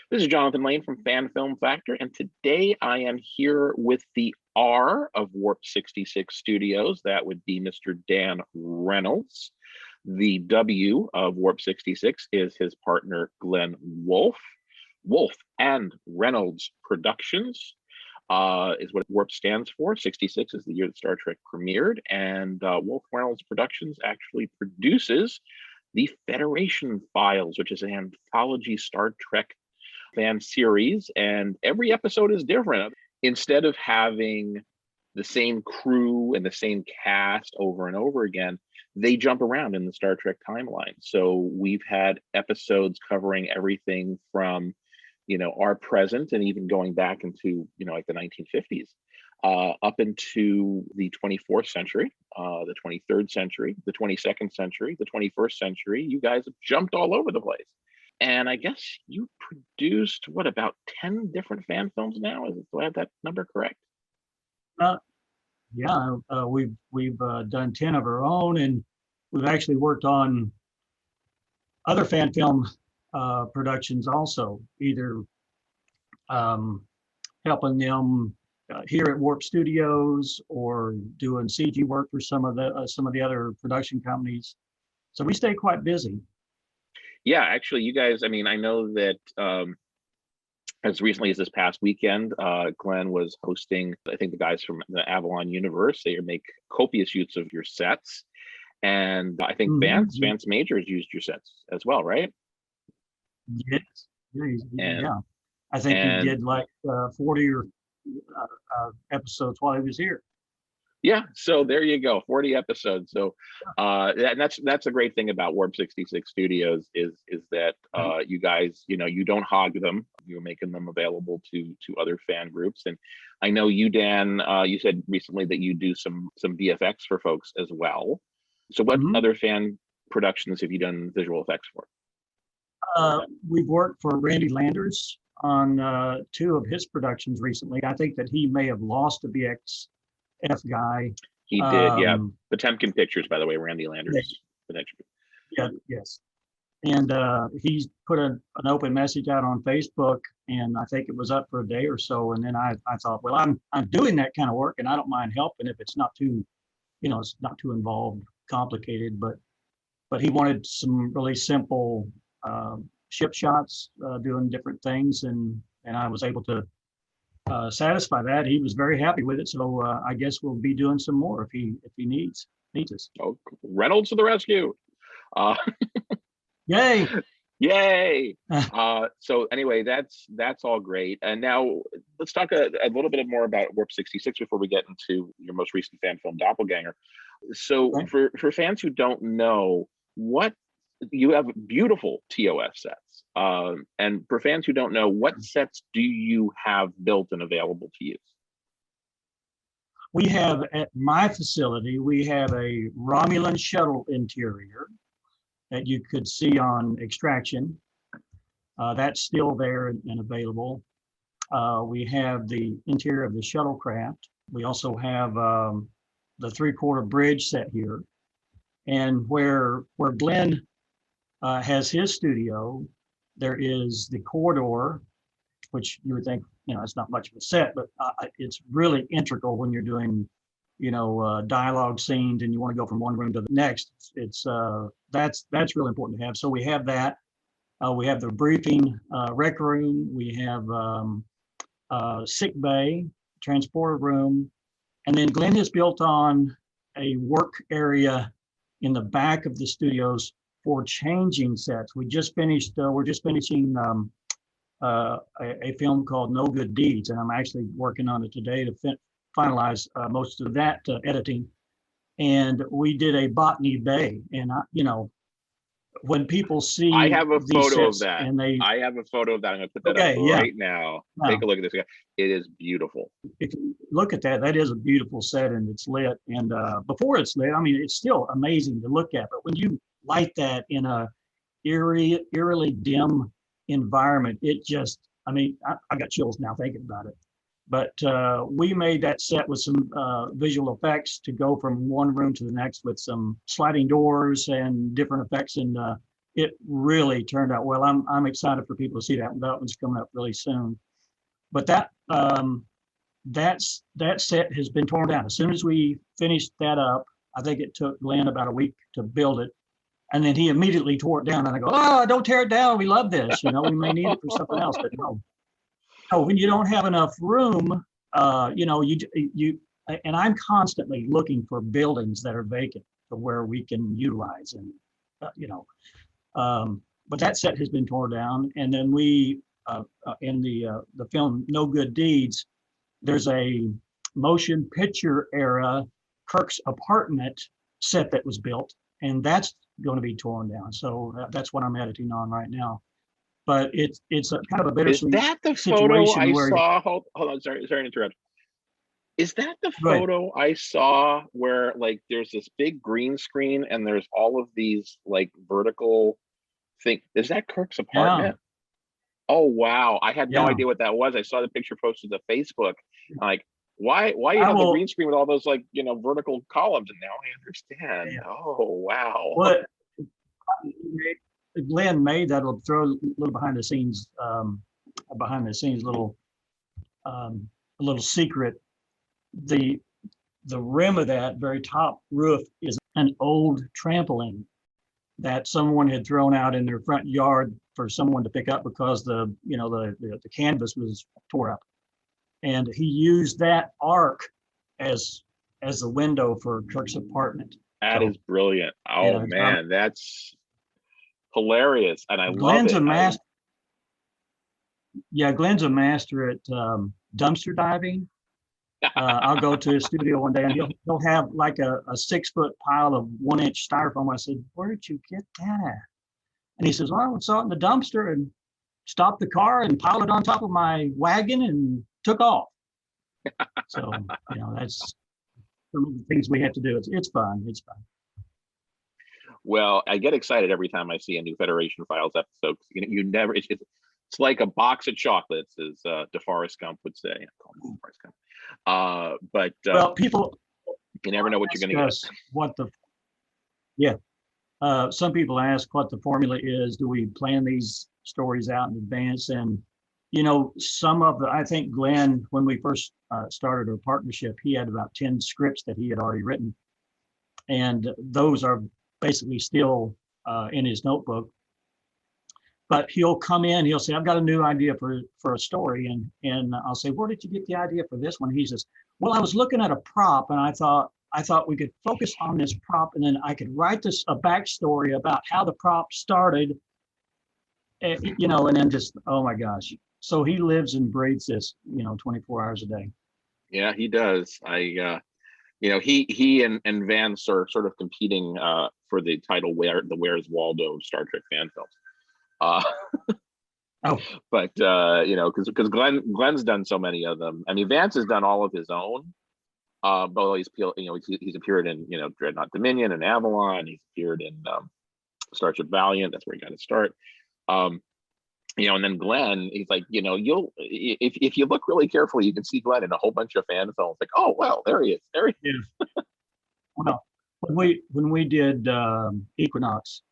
This is Jonathan Lane from Fan Film Factor, and today I am here with the R of Warp 66 Studios. That would be Mr. Dan Reynolds. The W of Warp 66 is his partner, Glenn Wolfe. Wolfe and Reynolds Productions is what Warp stands for. 66 is the year that Star Trek premiered, and Wolfe Reynolds Productions actually produces the Federation Files, which is an anthology Star Trek fan series, and every episode is different. Instead of having the same crew and the same cast over and over again, they jump around in the Star Trek timeline. So we've had episodes covering everything from, our present and even going back into, like the 1950s, up into the 24th century, the 23rd century, the 22nd century, the 21st century. You guys have jumped all over the place. And I guess you produced, about 10 different fan films now? Do I have that number correct? Yeah, we've done 10 of our own, and we've actually worked on other fan film productions also, either helping them here at Warp Studios or doing CG work for some of the other production companies. So we stay quite busy. Yeah, actually, you guys, I know that as recently as this past weekend, Glenn was hosting, I think the guys from the Avalon universe, they make copious use of your sets. And I think Vance Majors used your sets as well, right? Yes. Yeah. I think he did like 40 or episodes while he was here. Yeah, so there you go, 40 episodes. So and that's a great thing about Warp 66 Studios is that you guys, you don't hog them. You're making them available to other fan groups. And I know you, Dan, you said recently that you do some VFX for folks as well. So what other fan productions have you done visual effects for? We've worked for Randy Landers on 2 of his productions recently. I think that he may have lost the VFX guy. He did, yeah. Potemkin Pictures, by the way, Randy Landers. Yeah, yes. And he's put an open message out on Facebook, and I think it was up for a day or so. And then I thought, well, I'm doing that kind of work, and I don't mind helping if it's not too, it's not too involved, complicated. But he wanted some really simple ship shots, doing different things, and I was able to satisfy that. He was very happy with it, so I guess we'll be doing some more if he needs us. Oh, Reynolds to the rescue! Yay! Yay! So anyway, that's all great. And now let's talk a little bit more about Warp 66 before we get into your most recent fan film, Doppelganger. So for fans who don't know, you have beautiful TOS sets. And for fans who don't know, what sets do you have built and available to use? We have, at my facility, we have a Romulan shuttle interior that you could see on Extraction. That's still there and available. We have the interior of the shuttlecraft. We also have the 3/4 bridge set here. And where Glenn has his studio, there is the corridor, which you would think, it's not much of a set, but it's really integral when you're doing, dialogue scenes and you want to go from one room to the next. That's really important to have. So we have that. We have the briefing rec room. We have sick bay, transporter room, and then Glenn has built on a work area in the back of the studios for changing sets. We're just finishing a film called No Good Deeds, and I'm actually working on it today to finalize most of that editing. And we did a Botany Bay, and when people see, I have a photo of that. And I have a photo of that. I'm going to put that up right now. Take a look at this. It is beautiful. If you look at that, that is a beautiful set, and it's lit. And before it's lit, it's still amazing to look at. But when you light that in a eerily dim environment, it just, I got chills now thinking about it. But we made that set with some visual effects to go from one room to the next with some sliding doors and different effects. And it really turned out well. I'm excited for people to see that. That one's coming up really soon. But that set has been torn down. As soon as we finished that up, I think it took Glenn about a week to build it. And then he immediately tore it down. And I go, oh, don't tear it down. We love this. You know, we may need it for something else. But no, when you don't have enough room, you and I'm constantly looking for buildings that are vacant for where we can utilize and but that set has been torn down. And then we in the film No Good Deeds, there's a motion picture era Kirk's apartment set that was built, and that's going to be torn down. So that's what I'm editing on right now. But it's a kind of a bittersweet situation. Is that the photo I saw? Hold on, sorry to interrupt. Is that the photo I saw where like there's this big green screen and there's all of these like vertical thing? Is that Kirk's apartment? Yeah. Oh wow! I had no idea what that was. I saw the picture posted to Facebook. Like, why you have the green screen with all those like vertical columns? And now I understand. Yeah. Oh wow! What Glenn made that. Will throw a little behind the scenes little a little secret. The rim of that very top roof is an old trampoline that someone had thrown out in their front yard for someone to pick up because the canvas was tore up, and he used that arc as the window for Kirk's apartment. That is brilliant. Oh man, that's hilarious, and I Glenn's love it. Glenn's a master at dumpster diving. I'll go to his studio one day and he'll have like a 6-foot pile of 1-inch styrofoam. I said, where did you get that at? And he says, well, I saw it in the dumpster and stopped the car and piled it on top of my wagon and took off. So, that's some of the things we have to do. It's fun. It's fun. Well, I get excited every time I see a new Federation Files episode. You never, it's like a box of chocolates, as DeForest Gump would say. I call him DeForest Gump. But people, you never know what you're going to get. Some people ask what the formula is. Do we plan these stories out in advance? And I think Glenn, when we first started our partnership, he had about 10 scripts that he had already written, and those are basically still in his notebook. But he'll come in, he'll say, I've got a new idea for a story. And I'll say, where did you get the idea for this one? He says, well, I was looking at a prop and I thought we could focus on this prop and then I could write a backstory about how the prop started, and then just, oh my gosh. So he lives and breathes this, 24 hours a day. Yeah, he does. He and Vance are sort of competing for the title Where's Waldo of Star Trek fan films. But because Glenn's done so many of them. I mean, Vance has done all of his own. But he's appeared in Dreadnought Dominion and Avalon. He's appeared in Starship Valiant. That's where he got to start. And then Glenn, he's like, if you look really carefully, you can see Glenn in a whole bunch of fan films. Like, oh well, there he is. Well, when we did Equinox,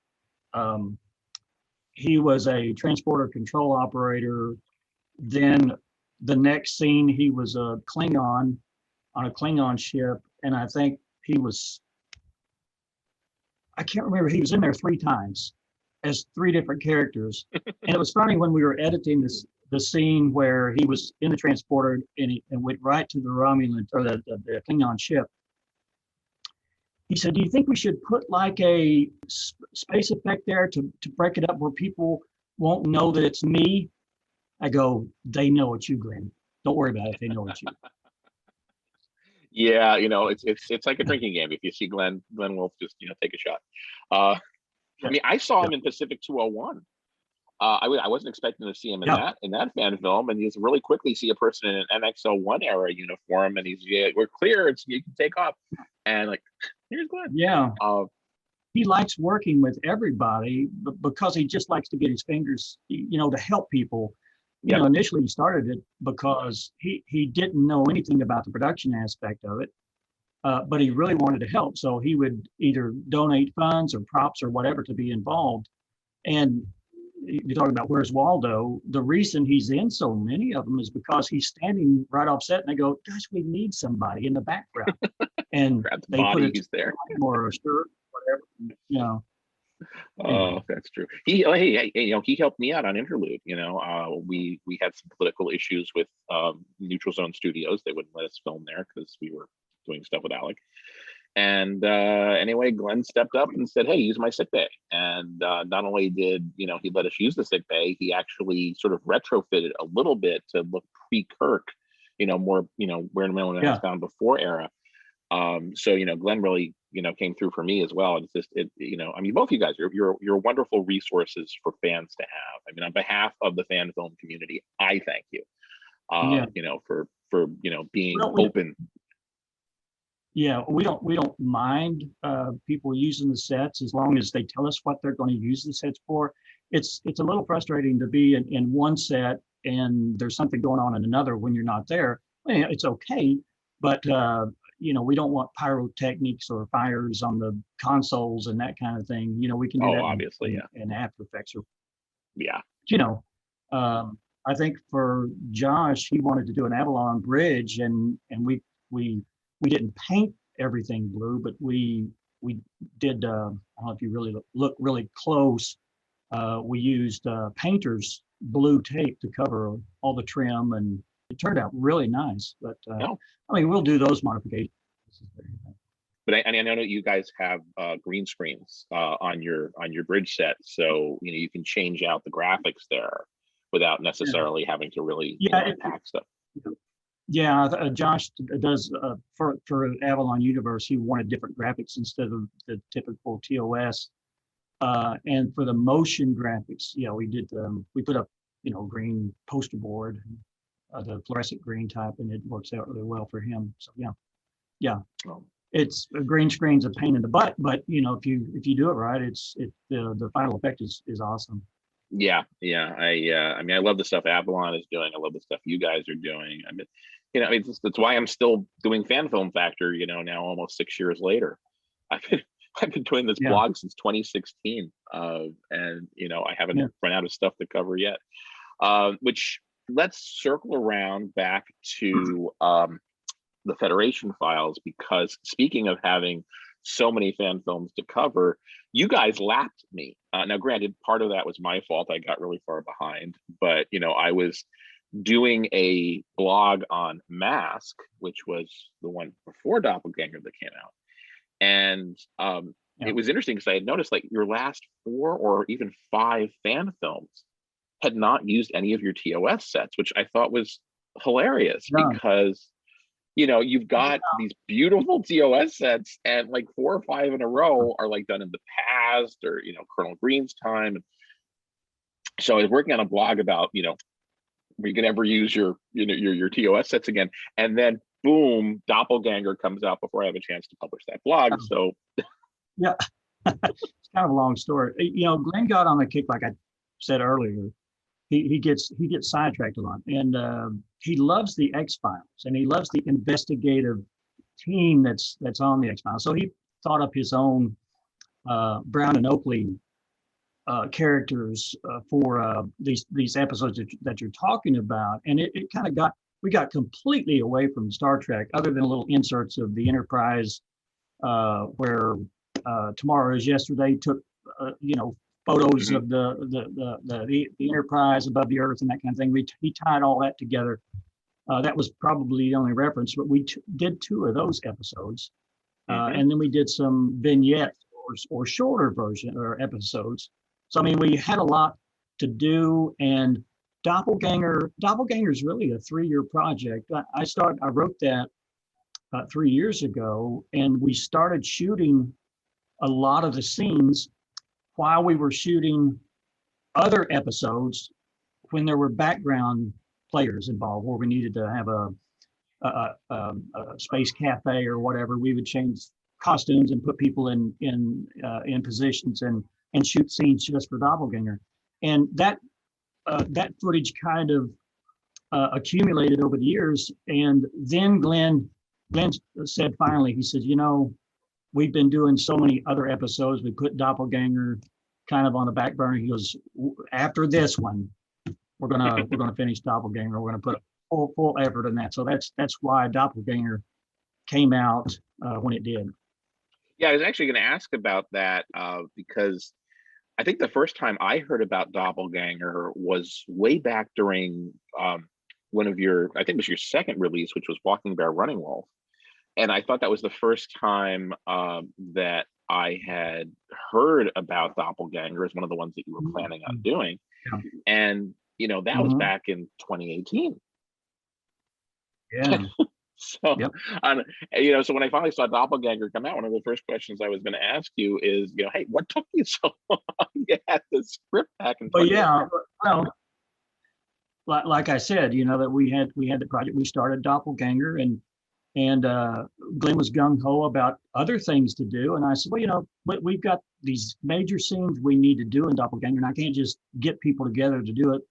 he was a transporter control operator. Then the next scene, he was a Klingon on a Klingon ship. And I think I can't remember, he was in there 3 times as 3 different characters. And it was funny when we were editing the scene where he was in the transporter and went right to the Romulan or the Klingon ship. He said, do you think we should put like a space effect there to break it up where people won't know that it's me? I go, they know it's you, Glenn. Don't worry about it. They know it's you. Yeah, it's like a drinking game. If you see Glenn Wolfe, just take a shot. I mean, I saw him in Pacific 201. I wasn't expecting to see him in that fan film, and you just really quickly see a person in an NX-01 era uniform, and we're clear, you can take off, and like, here's Glenn. Yeah. He likes working with everybody because he just likes to get his fingers, to help people. you know, initially he started it because he didn't know anything about the production aspect of it, but he really wanted to help. So he would either donate funds or props or whatever to be involved. And you're talking about Where's Waldo. The reason he's in so many of them is because he's standing right off set and they go, gosh, we need somebody in the background. And Grab the they put body, it he's there. or a shirt, whatever, you know. Oh, that's true. He helped me out on Interlude. We had some political issues with Neutral Zone Studios. They wouldn't let us film there because we were doing stuff with Alec. And anyway, Glenn stepped up and said, "Hey, use my sick bay." And not only did he let us use the sick bay, he actually sort of retrofitted a little bit to look pre-Kirk, more Where in the Middle of Found before era. So Glenn really came through for me as well. It's just I mean, both of you guys, you're wonderful resources for fans to have. I mean, on behalf of the fan film community, I thank you. For being open. Yeah, we don't mind people using the sets as long as they tell us what they're going to use the sets for. It's a little frustrating to be in one set and there's something going on in another when you're not there. I mean, it's okay, but we don't want pyrotechnics or fires on the consoles and that kind of thing. We can do that obviously, in After Effects. Yeah. I think for Josh, he wanted to do an Avalon bridge, and we didn't paint everything blue, but we did. I don't know if you really look really close. We used painter's blue tape to cover all the trim, and it turned out really nice. But I mean, we'll do those modifications. But I know that you guys have green screens on your bridge set, so you can change out the graphics there without necessarily having to really pack stuff. Yeah, Josh does for Avalon Universe. He wanted different graphics instead of the typical TOS. And for the motion graphics, we did. We put up green poster board, the fluorescent green type, and it works out really well for him. So yeah. It's a green screen's a pain in the butt, but if you do it right, the final effect is awesome. Yeah. I mean, I love the stuff Avalon is doing. I love the stuff you guys are doing. I mean, that's why I'm still doing Fan Film Factor. Now almost 6 years later, I've been doing this blog since 2016, and I haven't run out of stuff to cover yet. Which let's circle around back to the Federation files, because speaking of having so many fan films to cover, you guys lapped me. Now, granted, part of that was my fault. I got really far behind, but I was doing a blog on Mask, which was the one before Doppelganger that came out. And it was interesting because I had noticed like your last 4 or even 5 fan films had not used any of your TOS sets, which I thought was hilarious because you've got these beautiful TOS sets, and like 4 or 5 in a row are like done in the past, or Colonel Green's time. So I was working on a blog about were you gonna ever use your TOS sets again, and then boom, Doppelganger comes out before I have a chance to publish that blog. So yeah, it's kind of a long story. Glenn got on a kick, like I said earlier. He gets sidetracked a lot, and he loves the X-Files, and he loves the investigative team that's on the X-Files. So he thought up his own Brown and Oakley characters for these episodes that you're talking about, and it kind of we got completely away from Star Trek, other than little inserts of the Enterprise where Tomorrow Is Yesterday took photos of the Enterprise above the Earth and that kind of thing. He tied all that together. That was probably the only reference, but we did 2 of those episodes. And then we did some vignettes or shorter version or episodes. So, I mean, we had a lot to do, and Doppelganger is really a 3-year project. I wrote that 3 years ago, and we started shooting a lot of the scenes while we were shooting other episodes when there were background players involved, where we needed to have a space cafe or whatever. We would change costumes and put people in positions and shoot scenes just for Doppelganger. And that that footage kind of accumulated over the years. And then Glenn said finally, he said, you know, we've been doing so many other episodes. We put Doppelganger kind of on the back burner. He goes, after this one, we're gonna finish Doppelganger. We're gonna put full effort in that. So that's why Doppelganger came out when it did. Yeah, I was actually going to ask about that because I think the first time I heard about Doppelganger was way back during one of your, I think it was your second release, which was Walking Bear Running Wolf. And I thought that was the first time that I had heard about Doppelganger as one of the ones that you were planning on doing. Yeah. And, you know, that was back in 2018. Yeah. So, Yep. you know, so when I finally saw Doppelganger come out, one of the first questions I was going to ask you is, you know, hey, what took you so long to get the script back in? But yeah, well, like I said, you know, that we had the project. We started Doppelganger, and Glenn was gung ho about other things to do, and I said, well, you know, we've got these major scenes we need to do in Doppelganger, and I can't just get people together to do it.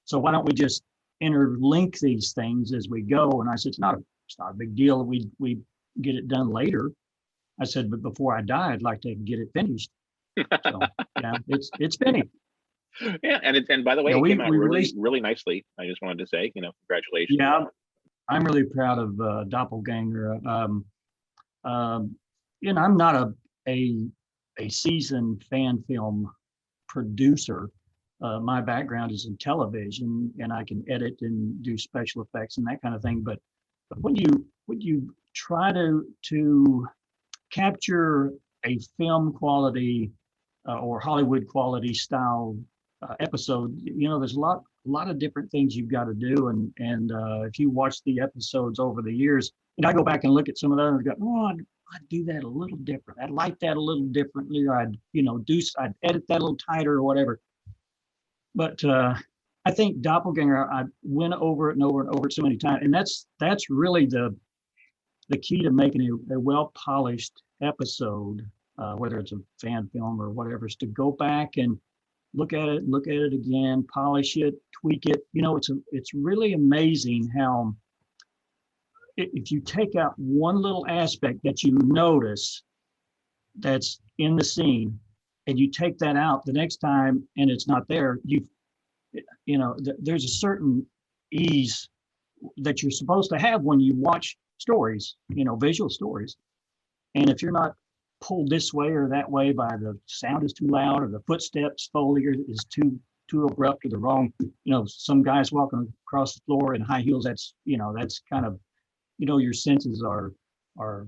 So why don't we just interlink these things as we go? And I said, it's not a big deal. We get it done later. I said, but before I die, I'd like to get it finished. So yeah, it's finished. Yeah, and by the way, Yeah, it came out really released, really nicely. I just wanted to say, you know, congratulations. Yeah, I'm really proud of Doppelganger. You know, I'm not a seasoned fan film producer. My background is in television, and I can edit and do special effects and that kind of thing. But when you try to capture a film quality or Hollywood quality style episode, you know, there's a lot of different things you've got to do. And if you watch the episodes over the years, and I go back and look at some of them and go, oh, I'd do that a little different. I'd like that a little differently. Or I'd, you know, I'd edit that a little tighter or whatever. But I think Doppelganger, I went over it and over and over it so many times. And that's really the key to making a well-polished episode, whether it's a fan film or whatever, is to go back and look at it again, polish it, tweak it. You know, it's really amazing how if you take out one little aspect that you notice that's in the scene, and you take that out the next time and it's not there, you know, there's a certain ease that you're supposed to have when you watch stories, you know, visual stories. And if you're not pulled this way or that way by the sound is too loud or the footsteps Foley is too abrupt or the wrong, you know, some guys walking across the floor in high heels, that's, you know, that's kind of, you know, your senses are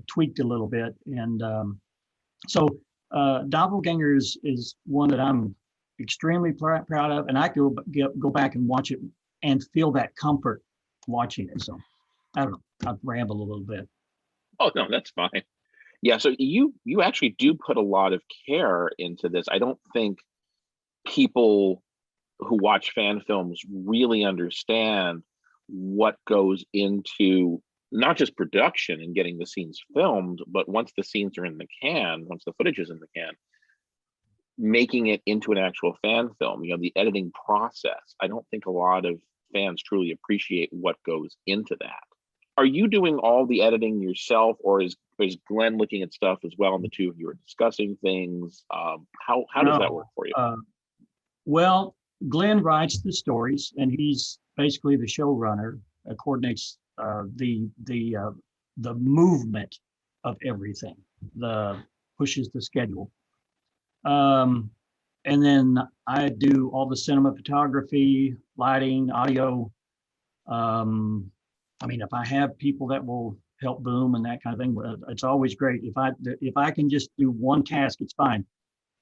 tweaked a little bit. And so Doppelganger is one that I'm extremely proud of, and I could go back and watch it and feel that comfort watching it. So I don't know, I've rambled a little bit. Oh no, that's fine. Yeah, so you actually do put a lot of care into this. I don't think people who watch fan films really understand what goes into not just production and getting the scenes filmed, but once the scenes are in the can, once the footage is in the can, making it into an actual fan film, you know, the editing process. I don't think a lot of fans truly appreciate what goes into that. Are you doing all the editing yourself, or is Glenn looking at stuff as well, and the two of you are discussing things? How does that work for you? Well, Glenn writes the stories, and he's basically the showrunner, coordinates the movement of everything, pushes the schedule. And then I do all the cinematography, lighting, audio. I mean, if I have people that will help boom and that kind of thing, it's always great. If I can just do one task, it's fine.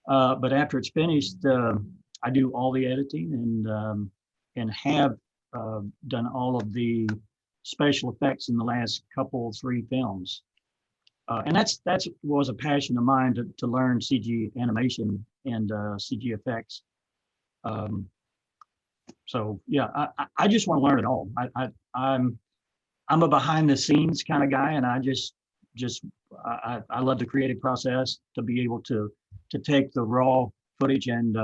But after it's finished, I do all the editing and have done all of the special effects in the last three films. And that was a passion of mine to learn CG animation and CG effects. So yeah, I just want to learn it all. I'm a behind the scenes kind of guy, and I love the creative process, to be able to take the raw footage and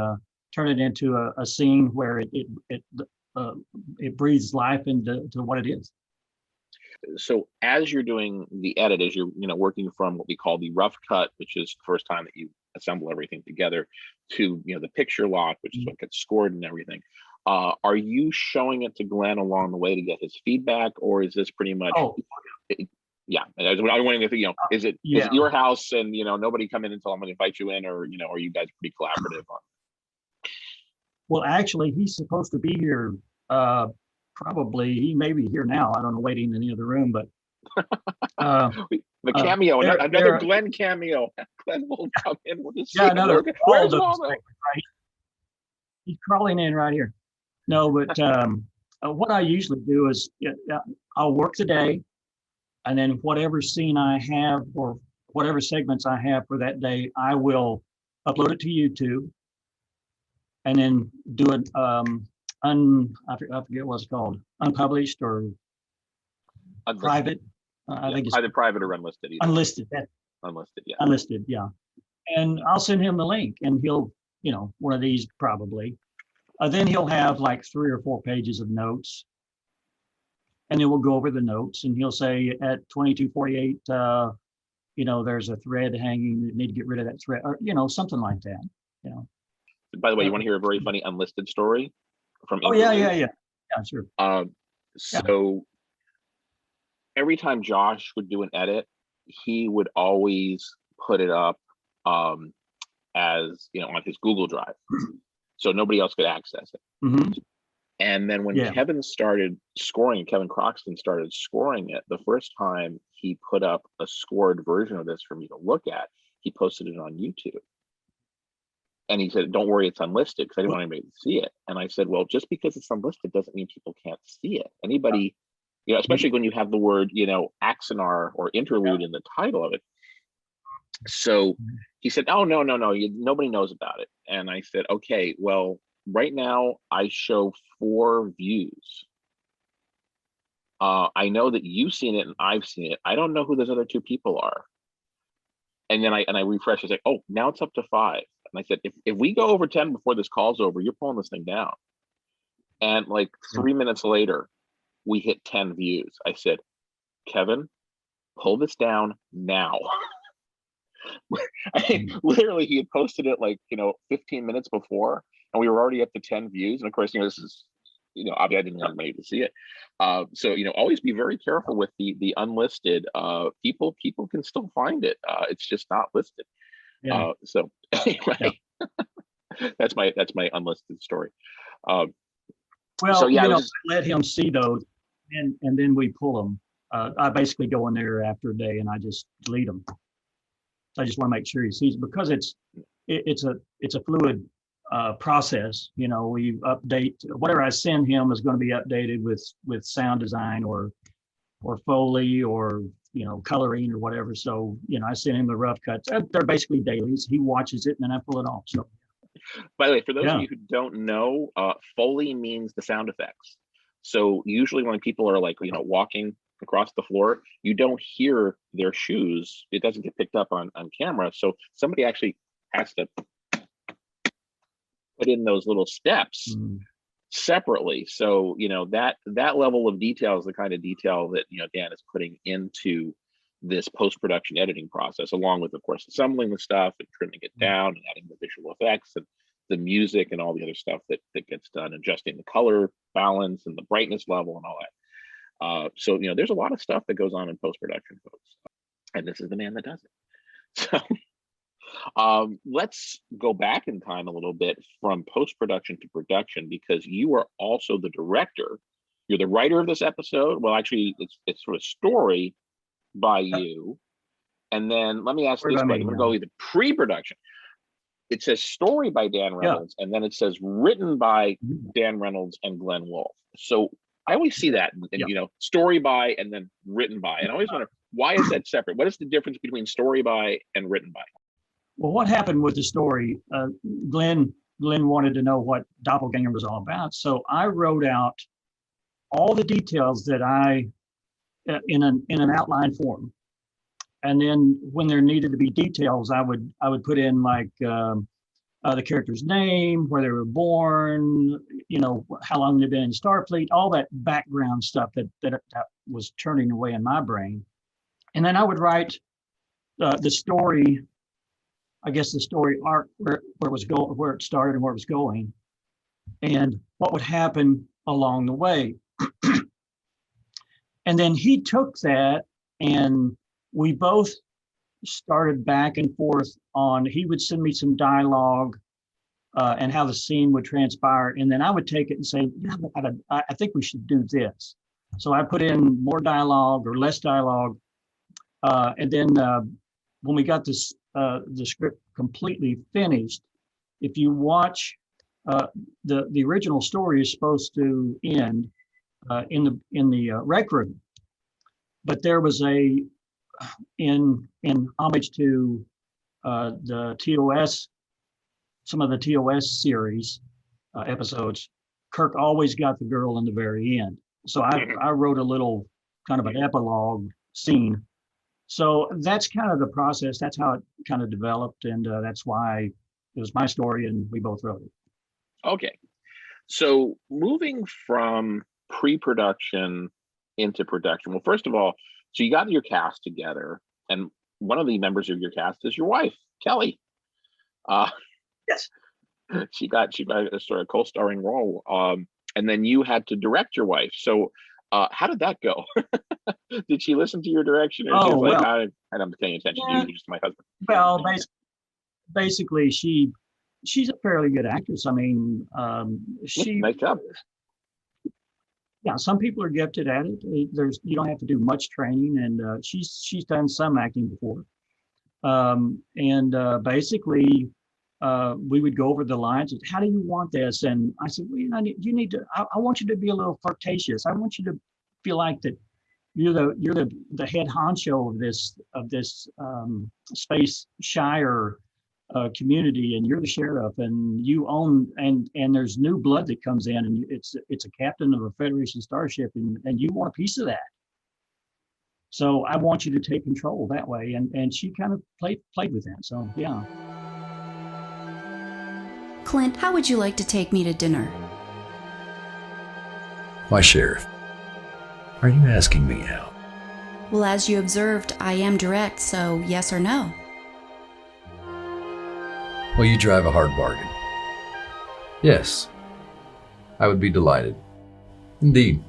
turn it into a scene where it breathes life into what it is. So as you're doing the edit, as you're working from what we call the rough cut, which is the first time that you assemble everything together, to the picture lock, which is what gets scored and everything. Are you showing it to Glenn along the way to get his feedback, or is this pretty much? Oh, yeah. I was wondering if is it your house and nobody come in until I'm going to invite you in, or are you guys pretty collaborative on? Well, actually, he's supposed to be here. Probably he may be here now. I don't know, waiting in the other room, but the cameo, another Glenn cameo. Glenn will come in. We'll just another. Where's Waldo? Right? He's crawling in right here. No, but what I usually do is I'll work the day, and then whatever scene I have or whatever segments I have for that day, I will upload it to YouTube, and then do it. I forget what it's called, unpublished or unlisted. Private. I think it's either private or unlisted. Either. Unlisted. Unlisted, yeah. Unlisted, yeah. And I'll send him the link, and he'll, one of these probably. Then he'll have like 3 or 4 pages of notes, and then we'll go over the notes, and he'll say at 22:48, there's a thread hanging. You need to get rid of that thread, or something like that. By the way, you want to hear a very funny unlisted story? Yeah, sure. So every time Josh would do an edit, he would always put it up as on his Google Drive, so nobody else could access it. Mm-hmm. And then when Kevin Croxton started scoring it, the first time he put up a scored version of this for me to look at, he posted it on YouTube. And he said, "Don't worry, it's unlisted," because I didn't want anybody to see it. And I said, "Well, just because it's unlisted doesn't mean people can't see it. Anybody, especially when you have the word, axonar or interlude in the title of it." So he said, "Oh, no, nobody knows about it." And I said, "Okay, well, right now I show 4 views. I know that you've seen it and I've seen it. I don't know who those other 2 people are." And then I refreshed. I said, "Oh, now it's up to 5." And I said, if we go over 10 before this call's over, you're pulling this thing down. And like 3 minutes later, we hit 10 views. I said, "Kevin, pull this down now." I mean, literally, he had posted it 15 minutes before, and we were already up to 10 views. And of course, this is, obviously I didn't want anybody to see it. So, always be very careful with the unlisted. People can still find it. It's just not listed. Yeah. So anyway, that's my unlisted story. Well, so let him see those, and then we pull them. I basically go in there after a day and I just delete them. So I just want to make sure he sees, because it's a fluid process. We update whatever I send him is going to be updated with sound design or Foley or coloring or whatever. So I send him the rough cuts. They're basically dailies. He watches it and then I pull it off. So by the way, for those of you who don't know, Foley means the sound effects. So usually when people are walking across the floor, you don't hear their shoes. It doesn't get picked up on camera. So somebody actually has to put in those little steps separately. So that level of detail is the kind of detail that Dan is putting into this post-production editing process, along with, of course, assembling the stuff and trimming it down and adding the visual effects and the music and all the other stuff that gets done, adjusting the color balance and the brightness level and all that. So there's a lot of stuff that goes on in post-production, folks, and this is the man that does it. So let's go back in time a little bit from post-production to production, because you are also the director. You're the writer of this episode. Well, actually, it's sort of story by you. And then let me ask this question. I'm going to go with the pre-production. It says story by Dan Reynolds, and then it says written by Dan Reynolds and Glenn Wolfe. So I always see that, story by and then written by. And I always wonder, why is that separate? What is the difference between story by and written by? Well, what happened with the story, Glenn wanted to know what Doppelganger was all about. So I wrote out all the details that in an outline form. And then when there needed to be details, I would put in the character's name, where they were born, how long they've been in Starfleet, all that background stuff that was turning away in my brain. And then I would write the story, I guess the story arc where it started and where it was going, and what would happen along the way. And then he took that, and we both started back and forth on, he would send me some dialogue and how the scene would transpire. And then I would take it and say, yeah, I think we should do this. So I put in more dialogue or less dialogue. And then when we got this, the script completely finished, if you watch, the original story is supposed to end in the rec room, but there was in homage to the TOS, some of the TOS series episodes, Kirk always got the girl in the very end. So I wrote a little kind of an epilogue scene. So that's kind of the process. That's how it kind of developed, and that's why it was my story, and we both wrote it. Okay, so moving from pre-production into production. Well, first of all, so you got your cast together, and one of the members of your cast is your wife, Kelly. Yes. She got a sort of co-starring role, and then you had to direct your wife. So, how did that go? Did she listen to your direction, or she was like, "I'm paying attention to you, you're just my husband"? Well, basically, she's a fairly good actress. I mean, Nice job. Yeah, some people are gifted at it. You don't have to do much training, and she's done some acting before. Basically, we would go over the lines. How do you want this? And I said, well, you need to. I want you to be a little flirtatious. I want you to feel like that you're the head honcho of this space shire community, and you're the sheriff, and you own, and there's new blood that comes in, and it's a captain of a Federation starship, and you want a piece of that. So I want you to take control that way, and she kind of played with that. So yeah. Clint, how would you like to take me to dinner? Why, Sheriff? Are you asking me out? Well, as you observed, I am direct, so yes or no? Well, you drive a hard bargain. Yes, I would be delighted. Indeed.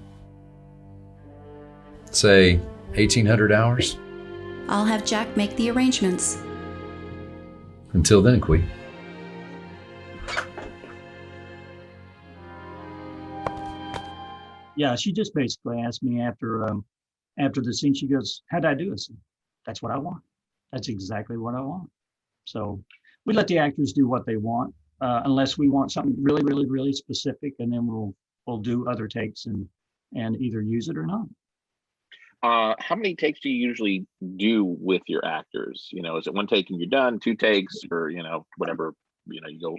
Say 1,800 hours? I'll have Jack make the arrangements. Until then, Quee. Yeah, she just basically asked me after the scene, she goes, how'd I do it? That's what I want. That's exactly what I want. So we let the actors do what they want, unless we want something really, really, really specific, and then we'll do other takes and either use it or not. How many takes do you usually do with your actors? Is it one take and you're done, 2 takes, or whatever, you go?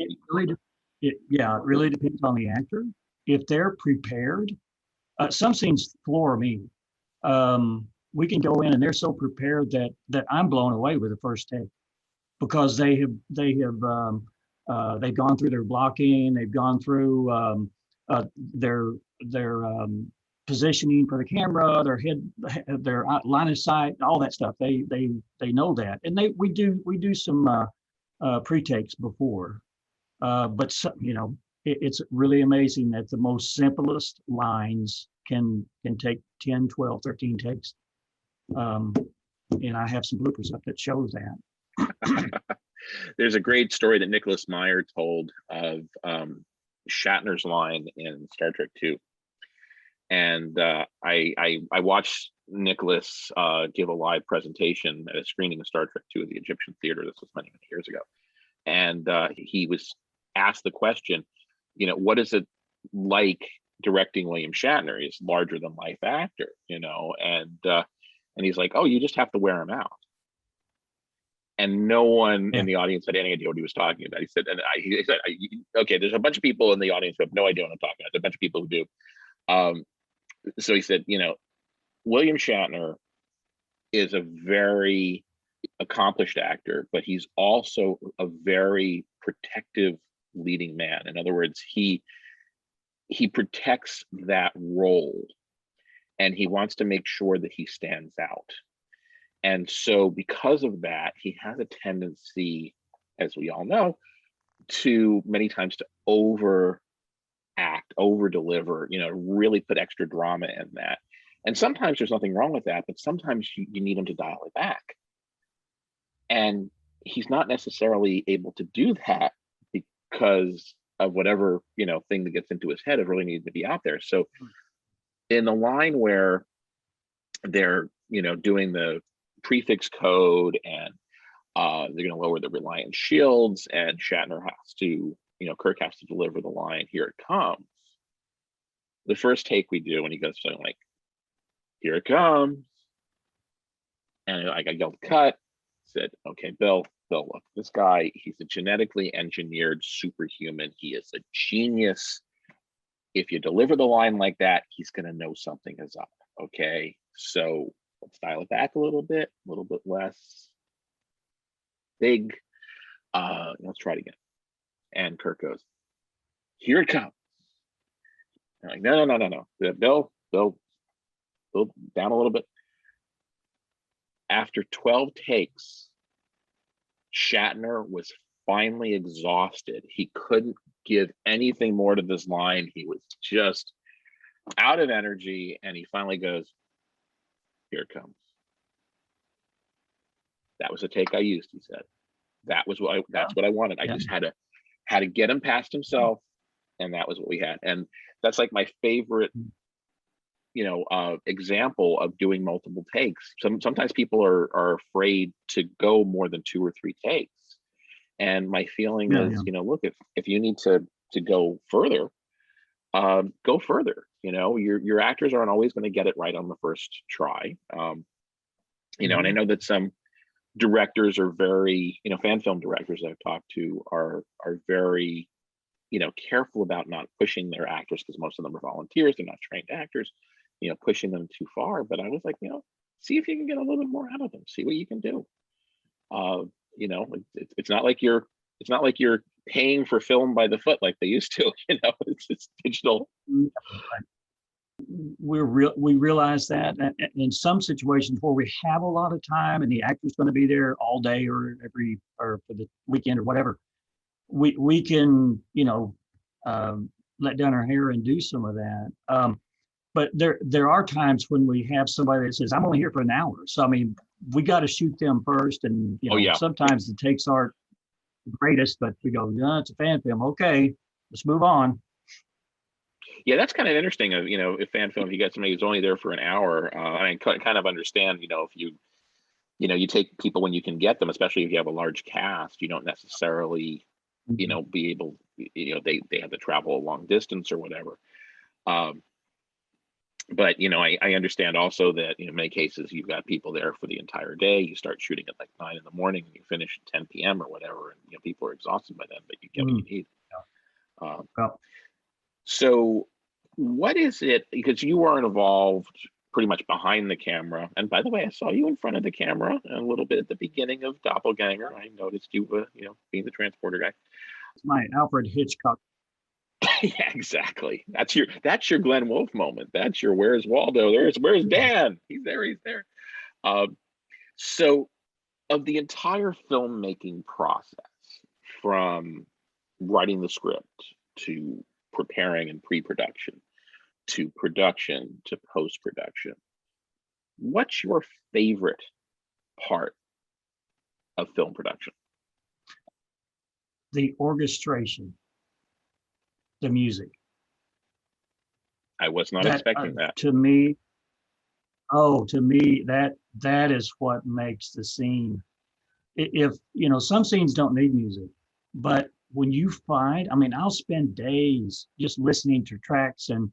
It really depends on the actor. If they're prepared, some scenes floor me. We can go in and they're so prepared that I'm blown away with the first take, because they've gone through their blocking, they've gone through their positioning for the camera, their line of sight, all that stuff. They know that, and we do some pre-takes before, but it's really amazing that the most simplest lines can take 10, 12, 13 takes. And I have some bloopers up that shows that. There's a great story that Nicholas Meyer told of Shatner's line in Star Trek II. And I watched Nicholas give a live presentation at a screening of Star Trek II at the Egyptian Theater. This was many, many years ago. And he was asked the question, what is it like directing William Shatner? He's a larger than life actor, and he's like, oh, you just have to wear him out. And no one in the audience had any idea what he was talking about. He said, okay, there's a bunch of people in the audience who have no idea what I'm talking about. There's a bunch of people who do. So he said, William Shatner is a very accomplished actor, but he's also a very protective leading man. In other words, he protects that role, and he wants to make sure that he stands out. And so because of that, he has a tendency, as we all know, to many times to overact, over deliver, really put extra drama in that. And sometimes there's nothing wrong with that, but sometimes you need him to dial it back. And he's not necessarily able to do that because of whatever, thing that gets into his head of really needing to be out there. So in the line where they're, doing the prefix code, and they're going to lower the Reliant shields, and Shatner has to, Kirk has to deliver the line, "Here it comes." The first take we do, when he goes something like, "Here it comes," and I yelled cut, said, "Okay, Bill, look, this guy, he's a genetically engineered superhuman. He is a genius. If you deliver the line like that, he's going to know something is up. Okay, so let's dial it back a little bit less big. Let's try it again." And Kirk goes, "Here it comes." I'm like, no. Bill, down a little bit. After 12 takes, Shatner was finally exhausted. He couldn't give anything more to this line. He was just out of energy, and he finally goes, "Here it comes." That was a take I used, he said. That's what I wanted. I just had to get him past himself, and that was what we had. And that's like my favorite, example of doing multiple takes. Sometimes people are afraid to go more than 2 or 3 takes. And my feeling is, look, if you need to go further, go further. Your actors aren't always going to get it right on the first try. And I know that some directors are very, fan film directors I've talked to are very, careful about not pushing their actors, because most of them are volunteers. They're not trained actors, pushing them too far. But I was like, see if you can get a little bit more out of them. See what you can do. It's not like you're paying for film by the foot like they used to. It's digital. We realize that in some situations where we have a lot of time and the actor's going to be there all day or for the weekend or whatever, we can let down our hair and do some of that. But there are times when we have somebody that says, "I'm only here for an hour." So I mean, we got to shoot them first, and sometimes the takes aren't the greatest, but we go, "No, it's a fan film. Okay, let's move on." Yeah, that's kind of interesting. If fan film, if you get somebody who's only there for an hour, I kind of understand. If you take people when you can get them, especially if you have a large cast, you don't necessarily, be able, they have to travel a long distance or whatever. But I understand also that in many cases you've got people there for the entire day. You start shooting at like 9 in the morning and you finish at 10 p.m. or whatever, and people are exhausted by then, but you get what you need. So what is it, because you are involved pretty much behind the camera, and by the way, I saw you in front of the camera a little bit at the beginning of Doppelganger. I noticed you being the transporter guy. It's my Alfred Hitchcock. Yeah, exactly. That's your Glenn Wolfe moment. That's your "Where's Waldo?" Where's Dan? He's there. So of the entire filmmaking process, from writing the script to preparing and pre-production to production to post-production, what's your favorite part of film production? The orchestration, the music. I was not expecting that. To me, that is what makes the scene. If some scenes don't need music, but when you find, I'll spend days just listening to tracks and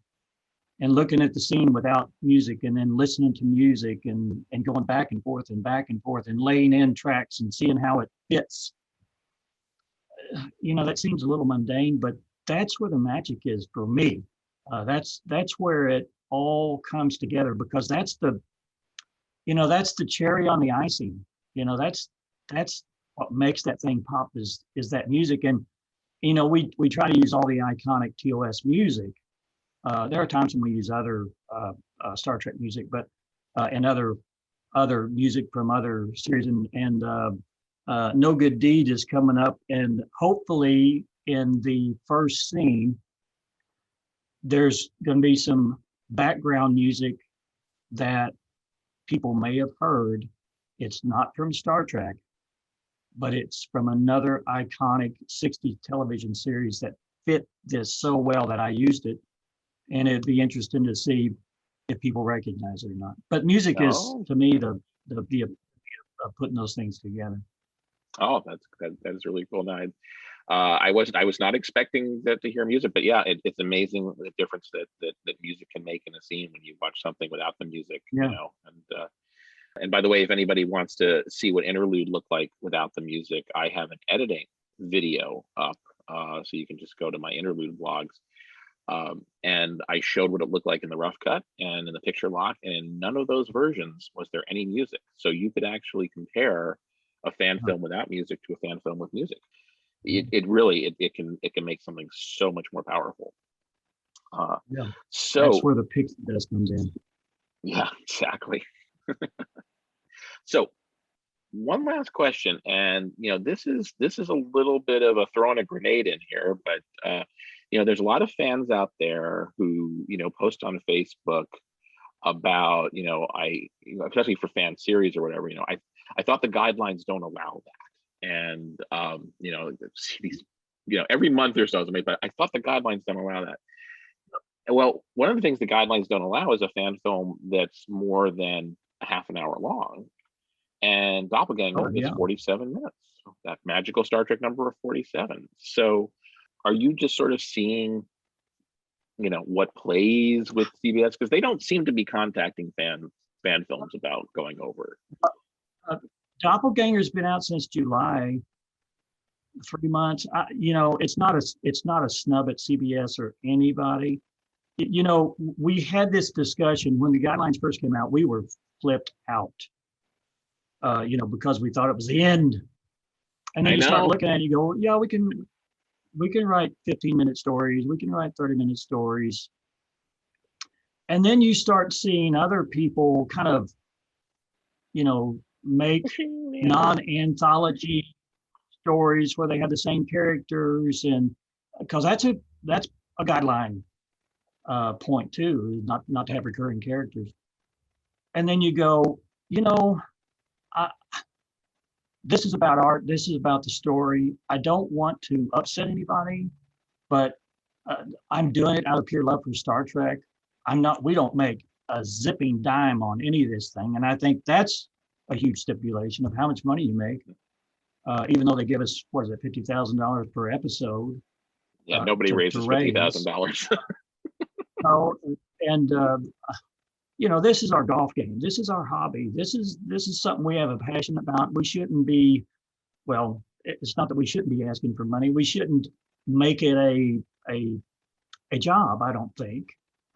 looking at the scene without music, and then listening to music and going back and forth and laying in tracks and seeing how it fits. That seems a little mundane, but that's where the magic is for me. That's where it all comes together, because that's the cherry on the icing. that's what makes that thing pop is that music. And we try to use all the iconic TOS music. There are times when we use other Star Trek music, but and other music from other series, and No Good Deed is coming up, and hopefully in the first scene there's going to be some background music that people may have heard. It's not from Star Trek, but it's from another iconic 60s television series that fit this so well that I used it. And it'd be interesting to see if people recognize it or not. But music is, to me, the putting those things together. Oh, that is really cool. Now, I was not expecting to hear music, but yeah, it's amazing the difference that music can make in a scene when you watch something without the music. Yeah. And by the way, if anybody wants to see what interlude looked like without the music, I have an editing video up, so you can just go to my interlude vlogs. And I showed what it looked like in the rough cut and in the picture lock, and in none of those versions was there any music. So you could actually compare a fan film without music to a fan film with music. It really can make something so much more powerful. Yeah, so that's where the pixie dust comes in. Yeah, exactly. So one last question, and this is a little bit of a throwing a grenade in here, but there's a lot of fans out there who post on Facebook about especially for fan series or whatever. I thought the guidelines don't allow that, and these every month or so somebody, but I thought the guidelines don't allow that. Well, one of the things the guidelines don't allow is a fan film that's more than a half an hour long, and Doppelganger is 47 minutes. That magical Star Trek number of 47. So are you just sort of seeing what plays with CBS, because they don't seem to be contacting fan films about going over? Doppelganger's been out since July, 3 months. It's not a snub at CBS or anybody. We had this discussion when the guidelines first came out. We were flipped out, because we thought it was the end. And then you start looking at it, you go, yeah, we can write 15-minute stories. We can write 30-minute stories. And then you start seeing other people kind of, make non-anthology stories where they have the same characters, and because that's a guideline point too, not to have recurring characters. And then you go, this is about art. This is about the story. I don't want to upset anybody, but I'm doing it out of pure love for Star Trek. We don't make a zipping dime on any of this thing. And I think that's a huge stipulation of how much money you make. Even though they give us, what is it, $50,000 per episode. Yeah, nobody raises $50,000. And this is our golf game. This is our hobby. This is something we have a passion about. We shouldn't be, well, it's not that we shouldn't be asking for money. We shouldn't make it a job, I don't think.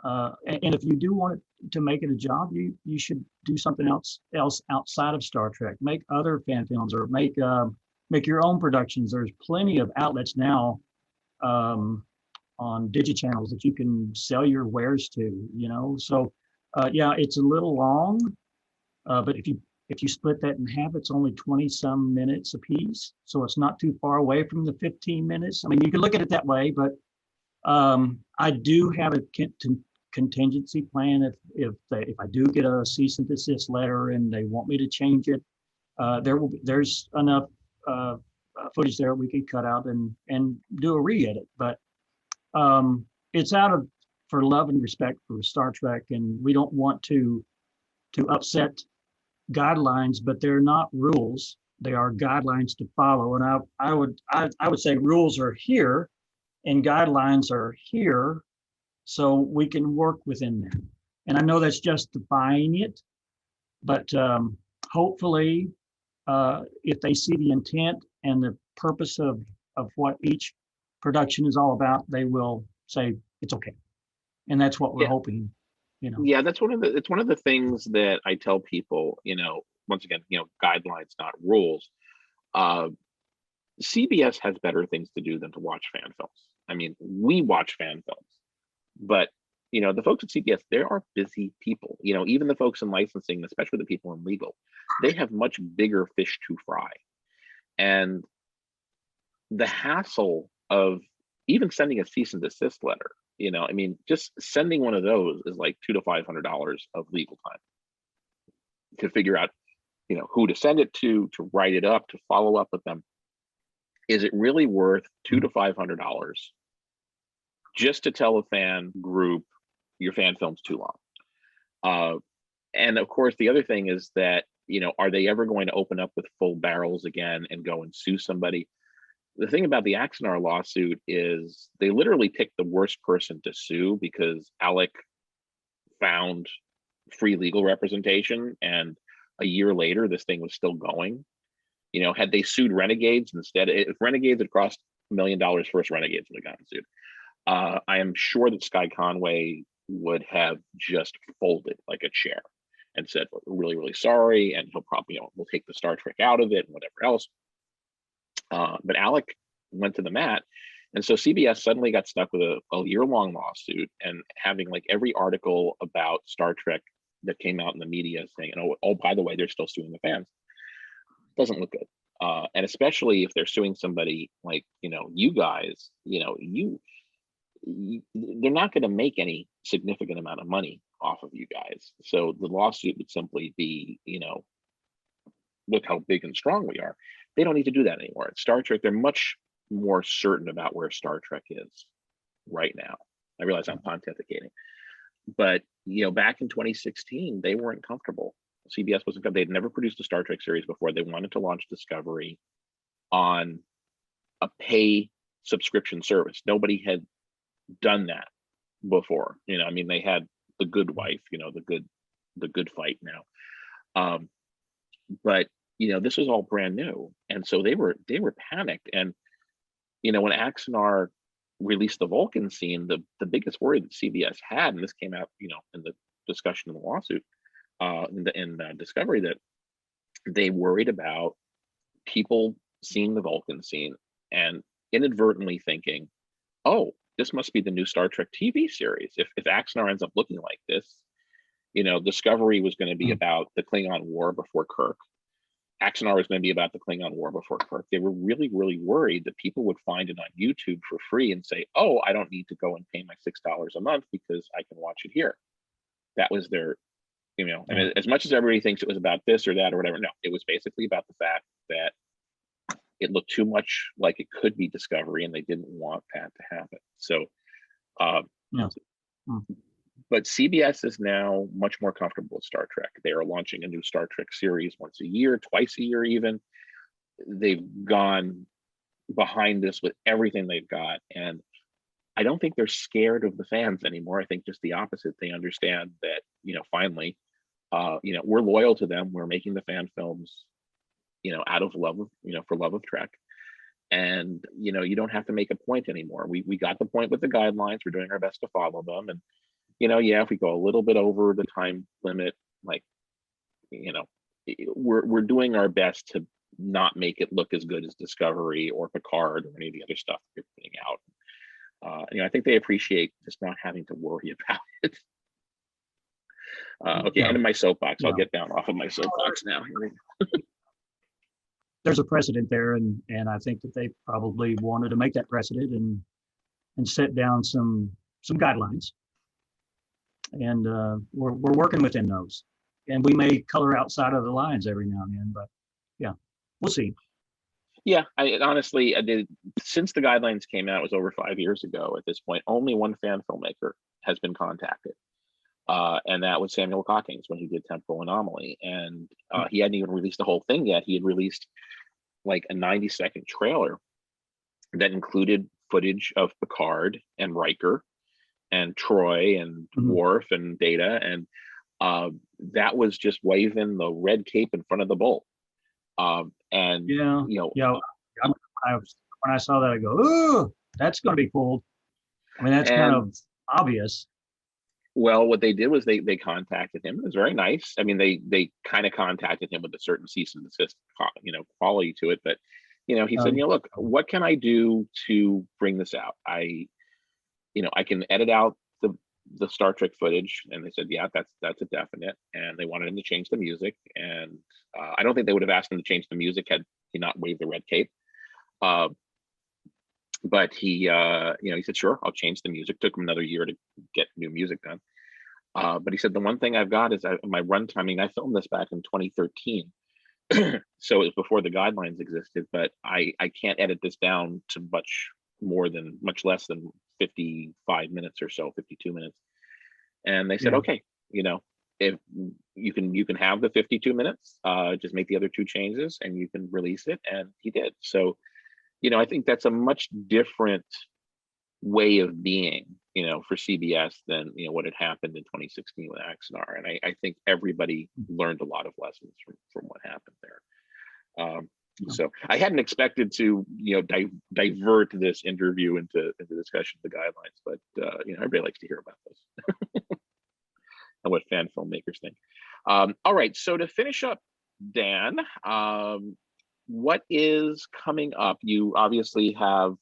And if you do want to make it a job, you should do something else outside of Star Trek. Make other fan films, or make your own productions. There's plenty of outlets now on digichannels that you can sell your wares to. So it's a little long, but if you split that in half, it's only 20-some minutes a piece. So it's not too far away from the 15 minutes. I mean, you can look at it that way, but I do have a contingency plan. If I do get a cease and desist letter and they want me to change it, there's enough footage there we could cut out and do a re-edit. But it's for love and respect for Star Trek, and we don't want to upset guidelines, but they're not rules. They are guidelines to follow. And I would say rules are here and guidelines are here, so we can work within them. And I know that's justifying it, but hopefully, if they see the intent and the purpose of what each production is all about, they will say it's okay. And that's what we're hoping. Yeah, it's one of the things that I tell people. Once again, guidelines, not rules. Uh, CBS has better things to do than to watch fan films. I mean, we watch fan films, but the folks at CBS, they are busy people. Even the folks in licensing, especially the people in legal, they have much bigger fish to fry. And the hassle of even sending a cease and desist letter, I mean, just sending one of those is like $200 to $500 of legal time to figure out, who to send it to write it up, to follow up with them. Is it really worth $200 to $500 just to tell a fan group your fan film's too long? And of course, the other thing is that, are they ever going to open up with full barrels again and go and sue somebody? The thing about the Axanar lawsuit is they literally picked the worst person to sue because Alec found free legal representation, and a year later, this thing was still going. Had they sued Renegades instead, if Renegades had cost $1 million, first Renegades would have gotten sued. I am sure that Sky Conway would have just folded like a chair and said, we're really, really sorry. And he'll probably, we'll take the Star Trek out of it and whatever else. But Alec went to the mat. And so CBS suddenly got stuck with a year-long lawsuit and having like every article about Star Trek that came out in the media saying, oh, by the way, they're still suing the fans. Doesn't look good. And especially if they're suing somebody like, you guys, they're not going to make any significant amount of money off of you guys. So the lawsuit would simply be, look how big and strong we are. They don't need to do that anymore. At Star Trek, they're much more certain about where Star Trek is right now. I realize I'm pontificating, but back in 2016, they weren't comfortable. CBS wasn't good. They'd never produced a Star Trek series before. They wanted to launch Discovery on a pay subscription service. Nobody had done that before. I mean, they had The Good Wife, the Good Fight now. But this was all brand new, and so they were panicked. And when Axanar released the Vulcan scene, the biggest worry that CBS had, and this came out, in the discussion of the lawsuit, in Discovery, that they worried about people seeing the Vulcan scene and inadvertently thinking, oh, this must be the new Star Trek TV series. If Axanar ends up looking like this, Discovery was going to be about the Klingon War before Kirk. Axanar was going to be about the Klingon War before Kirk. They were really, really worried that people would find it on YouTube for free and say, oh, I don't need to go and pay my $6 a month because I can watch it here. That was their, and as much as everybody thinks it was about this or that or whatever, no, it was basically about the fact that it looked too much like it could be Discovery and they didn't want that to happen. So, but CBS is now much more comfortable with Star Trek. They are launching a new Star Trek series once a year, twice a year even. They've gone behind this with everything they've got. And I don't think they're scared of the fans anymore. I think just the opposite. They understand that, finally, we're loyal to them. We're making the fan films, out of love of, for love of Trek. And, you don't have to make a point anymore. We got the point with the guidelines. We're doing our best to follow them. And, if we go a little bit over the time limit, like, we're doing our best to not make it look as good as Discovery or Picard or any of the other stuff we're putting out. I think they appreciate just not having to worry about it. Okay, end of my soapbox. I'll get down off of my soapbox now. There's a precedent there, and I think that they probably wanted to make that precedent and set down some guidelines. And we're working within those. And we may color outside of the lines every now and then, but yeah, we'll see. Yeah, I honestly, since the guidelines came out, it was over 5 years ago at this point, only one fan filmmaker has been contacted. And that was Samuel Cockings when he did Temporal Anomaly. And he hadn't even released the whole thing yet. He had released like a 90-second trailer that included footage of Picard and Riker and Troy and Worf and Data. And that was just waving the red cape in front of the bull. And when I saw that, I go, oh, that's going to be pulled. I mean, that's kind of obvious. Well, what they did was they contacted him. It was very nice. I mean, they kind of contacted him with a certain cease and desist, quality to it. But he said, Um, look, what can I do to bring this out? I can edit out the Star Trek footage. And they said, yeah, that's a definite. And they wanted him to change the music. And I don't think they would have asked him to change the music had he not waved the red cape. Uh, but he said, sure, I'll change the music. Took him another year to get new music done. But he said, the one thing I've got is my runtime. I mean, I filmed this back in 2013. So it was before the guidelines existed, but I can't edit this down to much less than 55 minutes or so, 52 minutes. And they said, yeah. okay, if you can have the 52 minutes, just make the other two changes and you can release it. And he did. So, I think that's a much different way of being, for CBS than, what had happened in 2016 with Axanar. And I think everybody learned a lot of lessons from what happened there. So I hadn't expected to, divert this interview into discussion of the guidelines, but everybody likes to hear about this and what fan filmmakers think. All right, so to finish up, Dan, what is coming up? You obviously have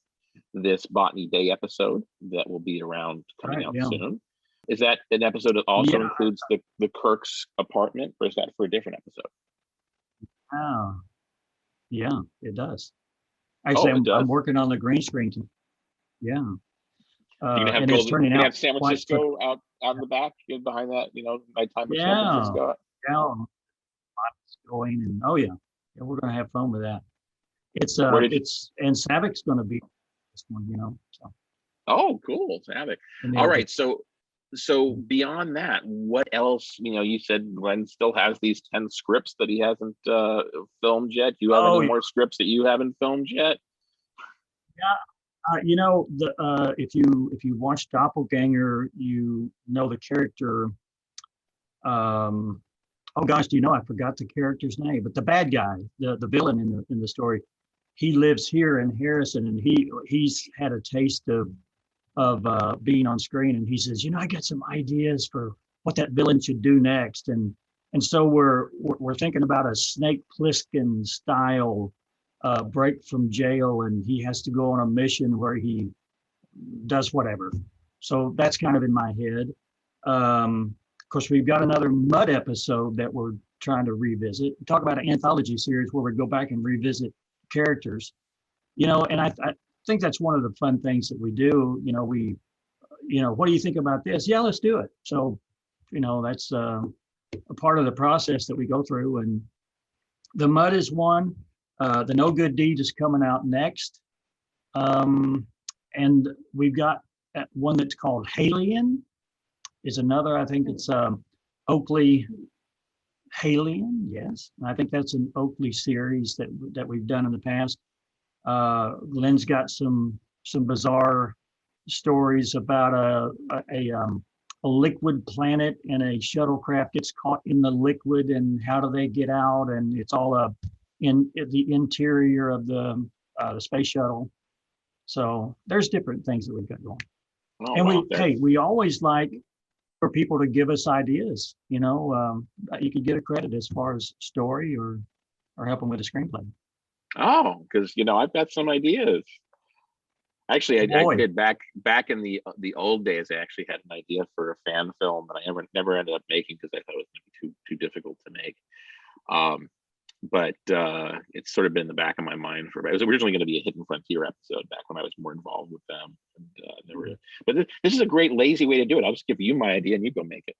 this Botany Day episode that will be around coming out soon. Is that an episode that also includes the Kirk's apartment, or is that for a different episode? Oh, yeah, it does. Actually, I'm working on the green screen. Yeah. You're gonna have and it's turning out San Francisco out in the back, behind that, nighttime of San Francisco. Yeah, lots going, and we're gonna have fun with that. It's and Savic's gonna be this one, So. Oh, cool, Savic. All right, so beyond that, what else? You said Glenn still has these 10 scripts that he hasn't filmed yet. Do you have any more scripts that you haven't filmed yet? Yeah, if you watch Doppelganger, the character. Oh gosh, I forgot the character's name, but the bad guy, the villain in the story, he lives here in Harrison, and he's had a taste of being on screen, and he says, I got some ideas for what that villain should do next, and so we're thinking about a Snake Plissken style break from jail, and he has to go on a mission where he does whatever. So that's kind of in my head. Of course, we've got another Mud episode that we're trying to revisit. We talk about an anthology series where we go back and revisit characters, and I think that's one of the fun things that we do. What do you think about this? Yeah, let's do it. So, that's a part of the process that we go through. And the Mud is one. The No Good Deed is coming out next. And we've got one that's called Halien is another. I think it's Oakley Halien. Yes. And I think that's an Oakley series that we've done in the past. Glenn's got some bizarre stories about a liquid planet, and a shuttlecraft gets caught in the liquid, and how do they get out? And it's all in the interior of the space shuttle. So there's different things that we've got going. Oh, and we always like for people to give us ideas. You could get a credit as far as story or help them with a screenplay. Oh, because I've got some ideas. Actually, I did back in the old days. I actually had an idea for a fan film that I never ended up making because I thought it was going to be too difficult to make. But it's sort of been in the back of my mind it was originally going to be a Hidden Frontier episode back when I was more involved with them. And, but this is a great lazy way to do it. I'll just give you my idea and you go make it.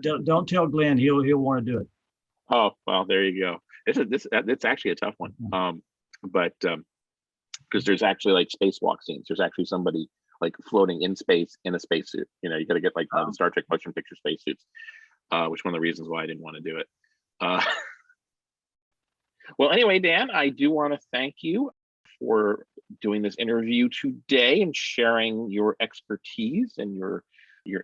Don't tell Glenn; he'll want to do it. Oh well, there you go. It's actually a tough one. But because there's actually like spacewalk scenes. There's actually somebody like floating in space in a spacesuit. You got to get like the Star Trek motion picture spacesuits, which one of the reasons why I didn't want to do it. Well, anyway, Dan, I do want to thank you for doing this interview today and sharing your expertise and your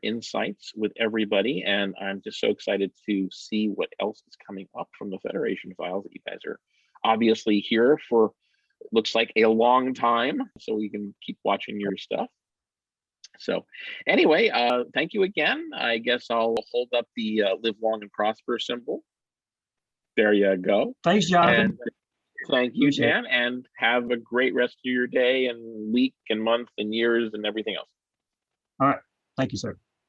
insights with everybody. And I'm just so excited to see what else is coming up from the Federation files that you guys are obviously here for, looks like a long time, so we can keep watching your stuff. So anyway, thank you again. I guess I'll hold up the live long and prosper symbol. There you go. Thanks, Jonathan. And thank you, Appreciate it. Dan, and have a great rest of your day and week and month and years and everything else. All right. Thank you, sir.